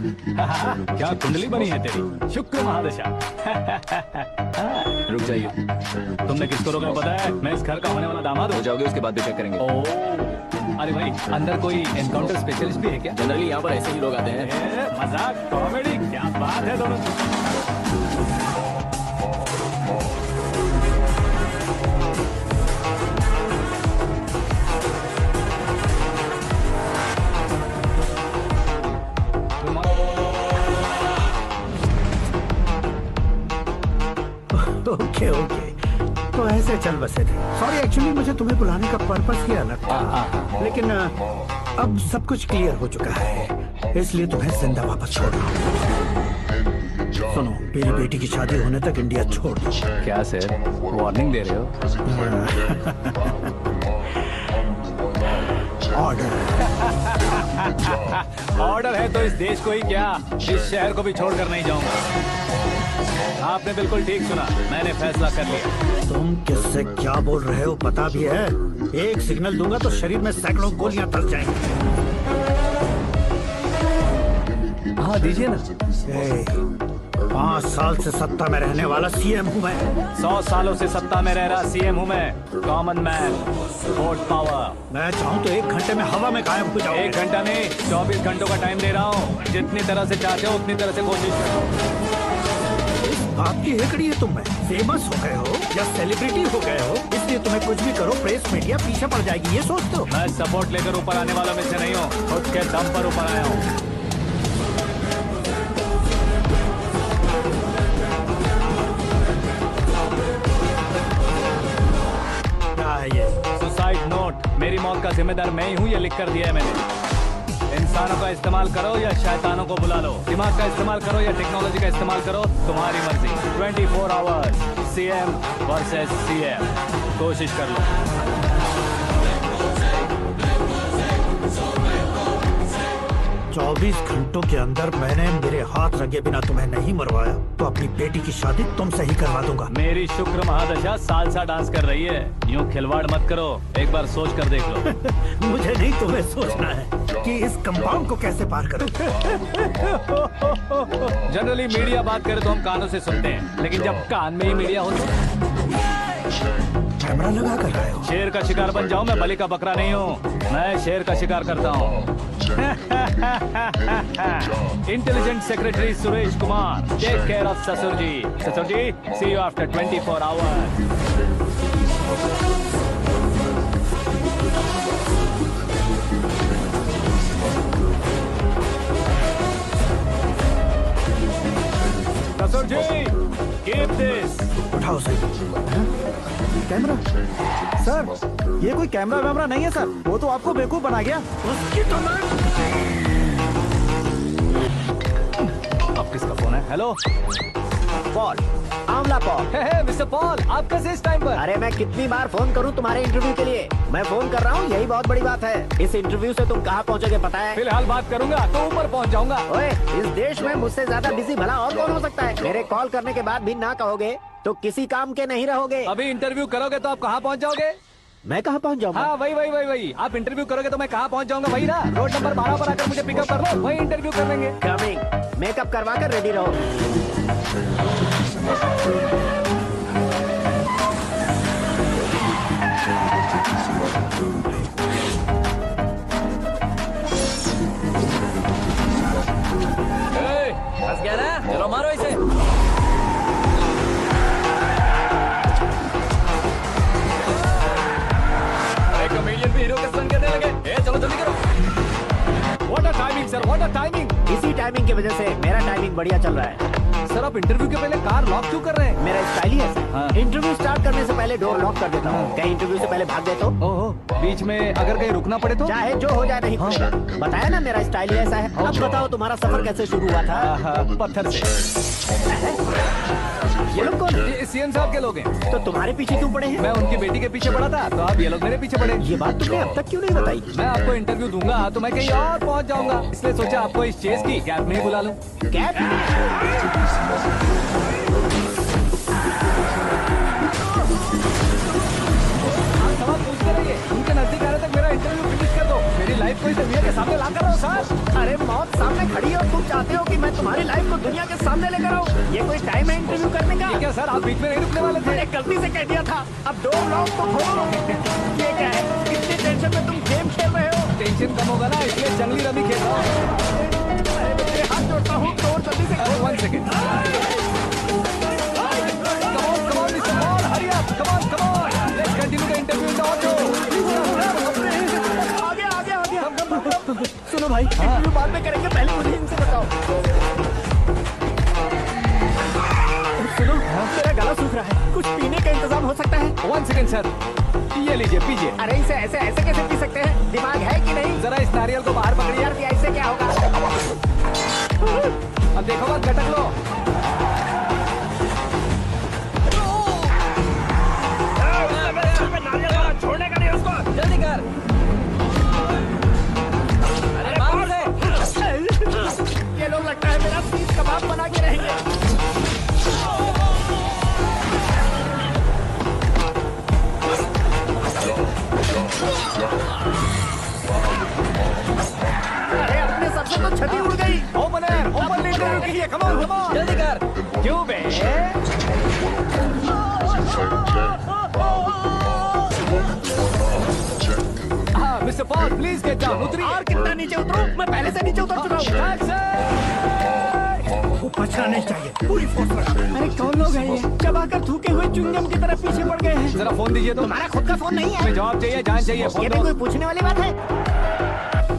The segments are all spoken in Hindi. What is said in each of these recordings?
क्या कुंडली बनी है तेरी, शुक्र महादशा। रुक जाइए, तुमने किसको रोका पता है? मैं इस घर का होने वाला दामाद हो जाओगे उसके बाद भी चेक करेंगे। अरे भाई, अंदर कोई एनकाउंटर स्पेशलिस्ट भी है क्या? जनरली यहाँ पर ऐसे ही लोग आते हैं। मजाक, कॉमेडी, क्या बात है दोनों। ओके ओके, तो ऐसे चल बसे थे। सॉरी, एक्चुअली मुझे तुम्हें बुलाने का पर्पस ही अलग था, लेकिन अब सब कुछ क्लियर हो चुका है, इसलिए तुम्हें जिंदा वापस छोड़ रहा हूँ। सुनो, मेरी बेटी की शादी होने तक इंडिया छोड़ दो। क्या सर, वार्निंग दे रहे हो? ऑर्डर। ऑर्डर है तो इस देश को ही क्या, इस शहर को भी छोड़कर नहीं जाऊंगा। आपने बिल्कुल ठीक सुना, मैंने फैसला कर लिया। तुम किससे क्या बोल रहे हो पता भी है? एक सिग्नल दूंगा तो शरीर में सैकड़ों गोलियां धस जाएंगी। हाँ दीजिए ना। 5 साल से सत्ता में रहने वाला सीएम हूँ मैं। 100 सालों से सत्ता में रह रहा सीएम हूँ मैं। Common man, vote power. मैं चाहूँ तो 1 घंटे में हवा में गायब हो जाऊँ। 1 घंटा नहीं, 24 घंटों का टाइम दे रहा हूँ। जितनी तरह से चाहते हो उतनी तरह से कोशिश करो। आपकी हेकड़ी है, तुम में फेमस हो गए हो या सेलिब्रिटी हो गए हो, इसलिए तुम्हें कुछ भी करो प्रेस मीडिया पीछे पड़ जाएगी, ये सोचते हो? मैं सपोर्ट लेकर ऊपर आने वालों में से नहीं हूँ, खुद के दम पर ऊपर आया हूँ। क्या है ये? Suicide note. मेरी मौत का जिम्मेदार मैं ही हूँ, ये लिख कर दिया है मैंने। इंसानों का इस्तेमाल करो या शैतानों को बुला लो, दिमाग का इस्तेमाल करो या टेक्नोलॉजी का इस्तेमाल करो, तुम्हारी मर्जी। 24 आवर्स सीएम वर्सेस सीएम, कोशिश कर लो। 24 घंटों के अंदर मैंने मेरे हाथ रंगे बिना तुम्हें नहीं मरवाया तो अपनी बेटी की शादी तुमसे ही करवा दूंगा। मेरी शुक्र महादशा सालसा डांस कर रही है, यूं खिलवाड़ मत करो, एक बार सोच कर देख लो। मुझे नहीं, तुम्हें सोचना है कि इस कंपाउंड को कैसे पार करूं। जनरली मीडिया बात करे तो हम कानों से सुनते हैं, लेकिन जब कान में ही मीडिया हो तो कैमरा लगा कर रहे हो। शेर का शिकार बन जाऊं, मैं बलि का बकरा नहीं हूँ, मैं शेर का शिकार करता हूँ। Intelligent secretary Suresh Kumar, take care of ससुर जी। ससुर जी, सी यू आफ्टर 24 आवर्स। ससुर जी, कीप दिस। उठाओ सही। कैमरा? सर, ये कोई कैमरा वैमरा नहीं है सर, वो तो आपको बेवकूफ बना गया। उसकी तो मैं... अब किसका फोन है? Hello Paul, Amla Paul. Mister Paul, आप कैसे इस टाइम पर? अरे मैं कितनी बार फोन करूं तुम्हारे इंटरव्यू के लिए? मैं फोन कर रहा हूं, यही बहुत बड़ी बात है। इस इंटरव्यू से तुम कहां पहुंचोगे पता है? फिलहाल बात करूंगा तो ऊपर पहुंच जाऊंगा। ओए, इस देश में मुझसे ज्यादा बिजी भला और कौन हो सकता है? मेरे कॉल करने के बाद भी ना कहोगे तो किसी काम के नहीं रहोगे। अभी इंटरव्यू करोगे तो आप कहाँ पहुँच जाओगे? मैं कहाँ पहुँच जाऊंगा? हाँ वही। आप इंटरव्यू करोगे तो मैं कहाँ पहुँच जाऊंगा? वही ना, रोड नंबर 12 पर आकर मुझे पिकअप कर लो, वही इंटरव्यू कर लेंगे। कमिंग। मेकअप करवा कर रेडी रहो। फंस गया ना, चलो मारो इसे। कमेडियन भी हीरो के संग करने लगे। चलो जल्दी करो। What a timing sir, what a timing. इसी टाइमिंग की वजह से मेरा टाइमिंग बढ़िया चल रहा है। सर आप इंटरव्यू के पहले कार लॉक क्यों कर रहे हैं? मेरा स्टाइल ही ऐसा है। हाँ। इंटरव्यू स्टार्ट करने से पहले डोर लॉक कर देता हूँ। कहीं इंटरव्यू से पहले भाग गए तो? ओहो, बीच में अगर कहीं रुकना पड़े तो? चाहे जो हो जाए नहीं खुलेगा। बताया ना मेरा स्टाइल ही ऐसा है। अब बताओ तुम्हारा सफर कैसे शुरू हुआ था? पत्थर से। ये लोग कौन है? ये सीएम साहब के लोग हैं। तो तुम्हारे पीछे क्यों पड़े हैं? मैं उनकी बेटी के पीछे पड़ा था, तो आप ये लोग मेरे पीछे पड़े। ये बात तुमने अब तक क्यों नहीं बताई? मैं आपको इंटरव्यू दूंगा तो मैं कहीं और पहुंच जाऊंगा, इसलिए सोचा आपको इस चेस की कैब में ही बुला लूं। कैब? आप सवाल पूछते रहिए, उनके नजदीक आने तक मेरा इंटरव्यू फिनिश कर दो। मेरी लाइफ को इस दुनिया के सामने ला कर रहा हूँ सर। अरे मौत सामने खड़ी है और तुम चाहते हो कि मैं तुम्हारी लाइफ को दुनिया के सामने लेकर आऊं? ये कोई टाइम है इंटरव्यू करने का? ये क्या सर, आप बीच में नहीं रुकने वाले थे? मैंने गलती से कह दिया था। अब डोर लॉक तो खोलो। ये क्या है? इतनी टेंशन में तुम गेम खेल रहे हो? टेंशन कम होगा ना, इसलिए जंगली रमी खेल रहा हूँ। अरे मैं तेरे हाथ जोड़ता हूँ, डोर जल्दी से खोल। 1 second. Come on, Mr. Paul, hurry up. Come on. Let's continue the interview in the auto. आगे। सुनो भाई, इंटरव्यू बाद में करेंगे, पहले मुझे इनसे बताओ। सुनो, मेरा गला सूख रहा है, कुछ पीने का इंतजाम हो सकता है? 1 सेकेंड सर, ये लीजिए पीजिए। अरे इसे ऐसे कैसे पी सकते हैं? दिमाग है कि नहीं? जरा इस नारियल को बाहर पकड़िए। यार ऐसे क्या होगा? अब देखो मत, गटक लो। छोड़ने का नहीं उसको। जल्दी कर। अरे बाहर से। ये लोग लगता है मेरा सीख कबाब बना के रहेंगे। अरे अपने सबसे तो छठी उड़ गई। ओपन इंटरव्यू कीजिए। कम ऑन जल्दी कर। क्यों बे? हाँ mister Paul, please get down. उतरिए। और कितना नीचे उतरूं? मैं पहले से नीचे उतर चुका हूँ। वो बचना नहीं चाहिए, पूरी फोर्स लगा। अरे कौन लोग हैं ये? चबाकर थूके हुए चुंगम की तरफ पीछे पड़ गए हैं। जरा फोन दीजिए तो। तुम्हारा खुद का फोन नहीं है? हमें जवाब चाहिए, जान चाहिए। ये फोन भी दो। कोई पूछने वाली बात है?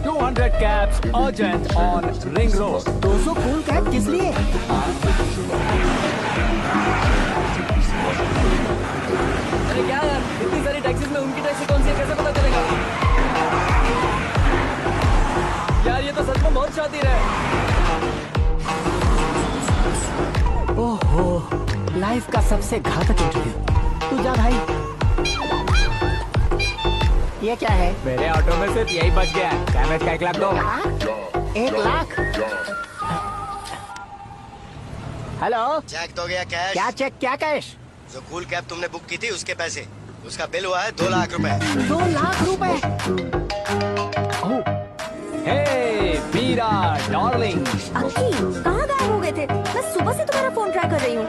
200 cabs urgent on Ring Road. 200 cool cab किस लिए? अरे क्या यार, इतनी सारी टैक्सीज में उनकी टैक्सी कौन सी है, कैसे पता चलेगा? यार ये तो सच में बहुत शातिर है। ओहो, लाइफ का सबसे घातक इंटरव्यू। तू जा भाई। ये क्या है? मेरे ऑटो में सिर्फ यही बच गया है। डैमेज का 1 लाख दो। 1 लाख? हेलो, चेक तो गया कैश। क्या चेक, क्या कैश? जो कूल कैब तुमने बुक की थी उसके पैसे, उसका बिल हुआ है 2 लाख रुपए। 2 लाख रुपए? हे मीरा डार्लिंग। अक्की, कहाँ गायब हो गए थे? मैं सुबह से तुम्हारा फोन ट्राई कर रही हूँ।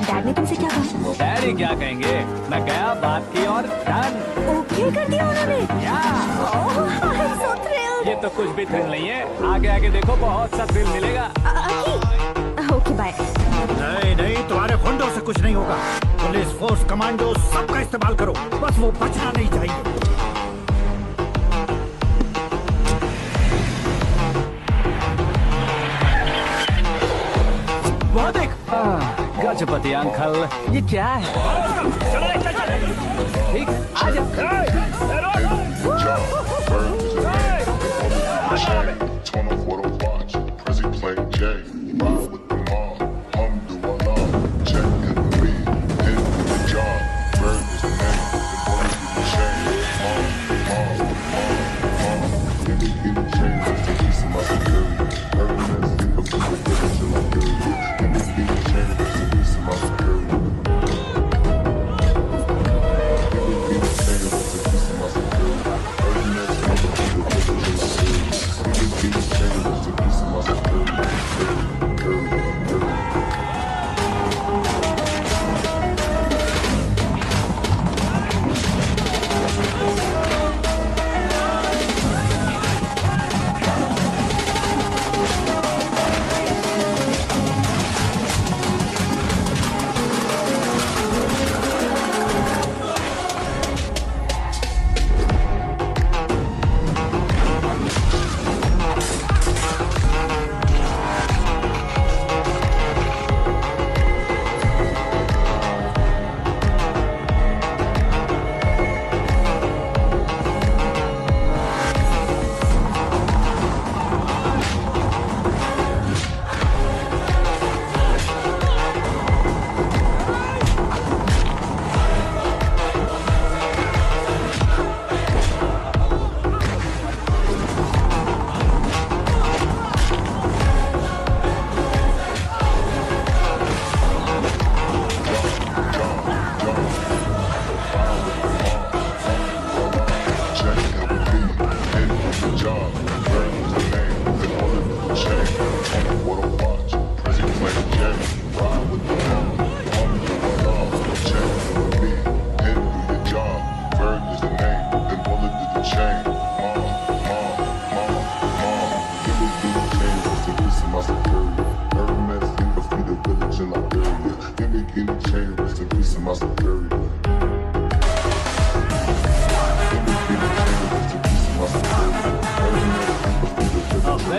डैड ने तुमसे क्या कहा? डैडी क्या कहेंगे, मैं गया, बात की और डन। ओके कर दिया उन्होंने? ओह, I'm so thrilled। ये तो कुछ भी थ्रिल नहीं है, आगे आगे देखो बहुत सा थ्रिल मिलेगा। अक्की, ओके बाय। नहीं, तुम्हारे गुंडों से कुछ नहीं होगा। पुलिस फोर्स, कमांडो, सबका इस्तेमाल करो, बस वो बचना नहीं चाहिए। वहाँ देख। गजपति अंकल, ये क्या है? ठीक, आजा। Turn off what I watch. Prezi play J. Ride with the mob. Do Allah. Check in the beat. In the job. Bird is the name. The boy is the shame. Give me change just to piece of my security. Hermes, a piece of business till I'm good. Give me change just to piece of my security. Give me change just to piece of my security. Hermes, a piece of business till I'm good. Give me change just to piece of my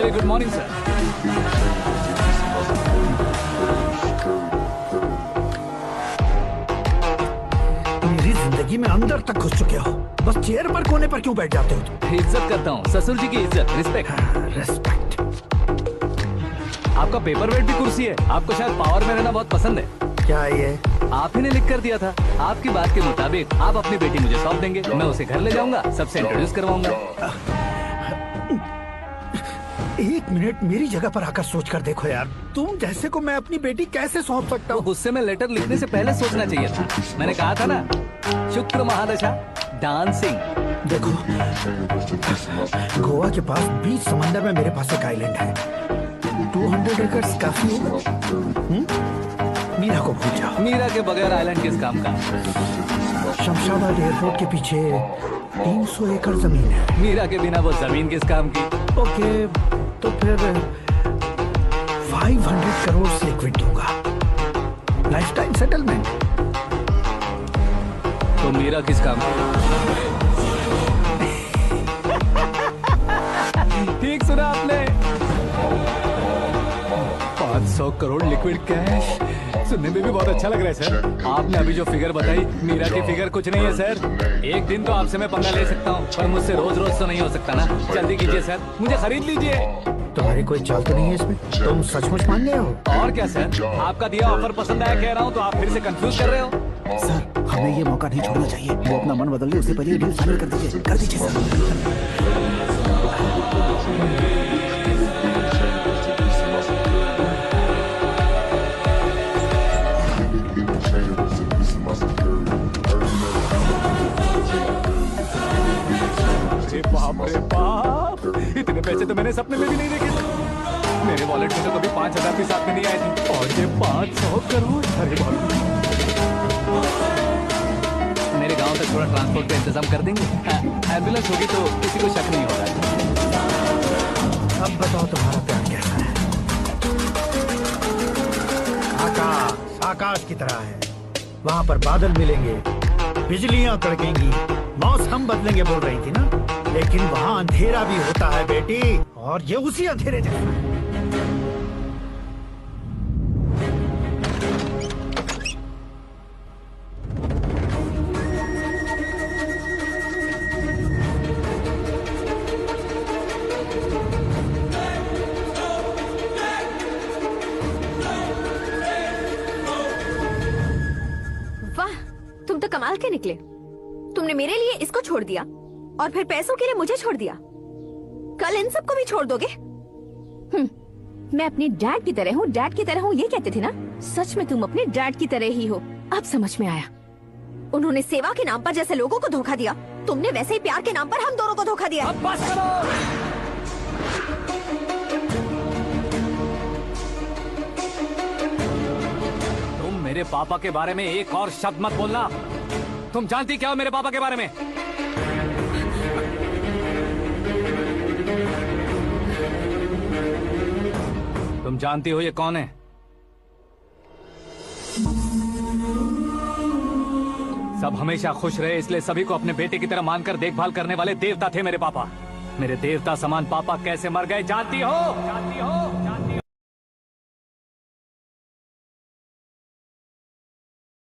very good morning sir. मेरी जिंदगी में अंदर तक घुस चुके हो, बस चेयर पर कोने पर क्यों बैठ जाते हो तुम? इज्जत करता हूँ, ससुर जी की इज्जत, रिस्पेक्ट। रेस्पेक्ट। आपका पेपर वेट भी कुर्सी है। आपको शायद पावर में रहना बहुत पसंद है। क्या ये? आप ही ने लिख कर दिया था। आपकी बात के मुताबिक आप अपनी बेटी मुझे सौंप देंगे, मैं उसे घर ले जाऊंगा, सबसे इंट्रोड्यूस करवाऊंगा। एक मिनट मेरी जगह पर आकर सोच कर देखो यार, तुम जैसे को मैं अपनी बेटी कैसे सौंप सकता तो हूँ? गुस्से में लेटर लिखने से पहले सोचना चाहिए था। मैंने कहा था ना, शुक्र महादशा डांसिंग। देखो, गोवा के पास बीच समंदर में मेरे पास एक आइलैंड है। 200 एकर्स काफी होगा। मीरा को भूल जाओ। मीरा के बगैर आइलैंड किस काम का? शमशाबाद एयरपोर्ट के पीछे 300 एकड़ जमीन है। मीरा के बिना वो जमीन किस काम की? ओके, तो फिर 500 करोड़ से लिक्विड दूंगा, लाइफ टाइम सेटलमेंट। तो मीरा किस काम की? ठीक सुना आपने, 500 करोड़ लिक्विड कैश। सुनने में भी बहुत अच्छा लग रहा है सर। आपने अभी जो फिगर बताई, मीरा की फिगर कुछ नहीं है सर। एक दिन तो आपसे मैं पंगा ले सकता हूँ, पर मुझसे रोज रोज तो नहीं हो सकता ना। जल्दी कीजिए सर, मुझे खरीद लीजिए। तुम्हारी कोई चाल तो नहीं है इसमें? तुम सचमुच मान गए हो? और क्या सर, आपका दिया ऑफर पसंद आया कह रहा हूँ, तो आप फिर से कंफ्यूज कर रहे हो। सर, हमें ये मौका नहीं छोड़ना चाहिए। वो अपना मन बदल ले, उससे पहले डील फाइनल कर दीजिए सर। बाप रे बाप, इतने पैसे तो मैंने सपने में भी नहीं देखे थे। मेरे वॉलेट में तो कभी 5,000 भी साथ में नहीं आए थे, और ये 500 करोड़। अरे बाप, मेरे गांव तक थोड़ा ट्रांसपोर्ट का इंतजाम कर देंगे? एम्बुलेंस होगी तो किसी को शक नहीं होगा। अब बताओ तुम्हारा प्यार कैसा है? आकाश आकाश की तरह है, वहाँ पर बादल मिलेंगे, बिजलियां कड़केंगी, मौसम बदलेंगे बोल रही थी ना, लेकिन वहाँ अंधेरा भी होता है बेटी, और ये उसी अंधेरे जैसा है। वाह, तुम तो कमाल के निकले। तुमने मेरे लिए इसको छोड़ दिया और फिर पैसों के लिए मुझे छोड़ दिया। कल इन सबको भी छोड़ दोगे? मैं अपने डैड की तरह हूँ, डैड की तरह हूँ, ये कहते थे ना। सच में तुम अपने डैड की तरह ही हो। अब समझ में आया। उन्होंने सेवा के नाम पर जैसे लोगों को धोखा दिया, तुमने वैसे ही प्यार के नाम पर हम दोनों को धोखा दिया। अब बस करो। तुम मेरे पापा के बारे में एक और शब्द मत बोलना। तुम जानती क्या हो मेरे पापा के बारे में? तुम जानती हो ये कौन है? सब हमेशा खुश रहे, इसलिए सभी को अपने बेटे की तरह मानकर देखभाल करने वाले देवता थे मेरे पापा। मेरे देवता समान पापा कैसे मर गए जानती हो? जानती हो?